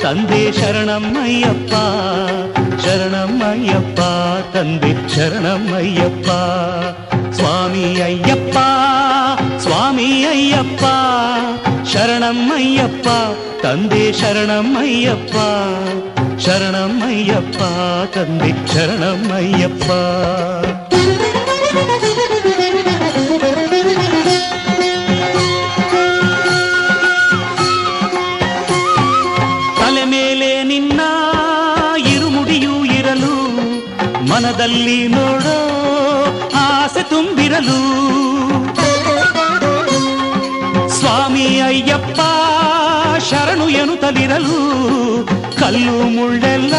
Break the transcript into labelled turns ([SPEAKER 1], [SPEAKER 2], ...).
[SPEAKER 1] ತಂದೆ ಶರಣಮ್ಮಯ್ಯಪ್ಪ ಶರಣಮ್ಮಯ್ಯಪ್ಪ ತಂದೆ ಶರಣಮ್ಮಯ್ಯಪ್ಪ ಸ್ವಾಮಿ ಅಯ್ಯಪ್ಪ ಸ್ವಾಮಿ ಅಯ್ಯಪ್ಪ ಶರಣಮ್ಮಯ್ಯಪ್ಪ ತಂದೆ ಶರಣಮ್ಮಯ್ಯಪ್ಪ ಶರಣಮ್ಮಯ್ಯಪ್ಪ ತಂದೆ ಶರಣಮ್ಮಯ್ಯಪ್ಪ ತಲೆ ಮೇಲೆ ನಿನ್ನ ಇರುಮುಡಿಯೂ ಇರಲು ಮನದಲ್ಲಿ ನೋಡೋ ಆಸೆ ತುಂಬಿರಲು ಸ್ವಾಮಿ ಅಯ್ಯಪ್ಪ ಶರಣು ಎನ್ನುತ್ತಲಿರಲು ಕಲ್ಲು ಮುಳ್ಳೆಲ್ಲ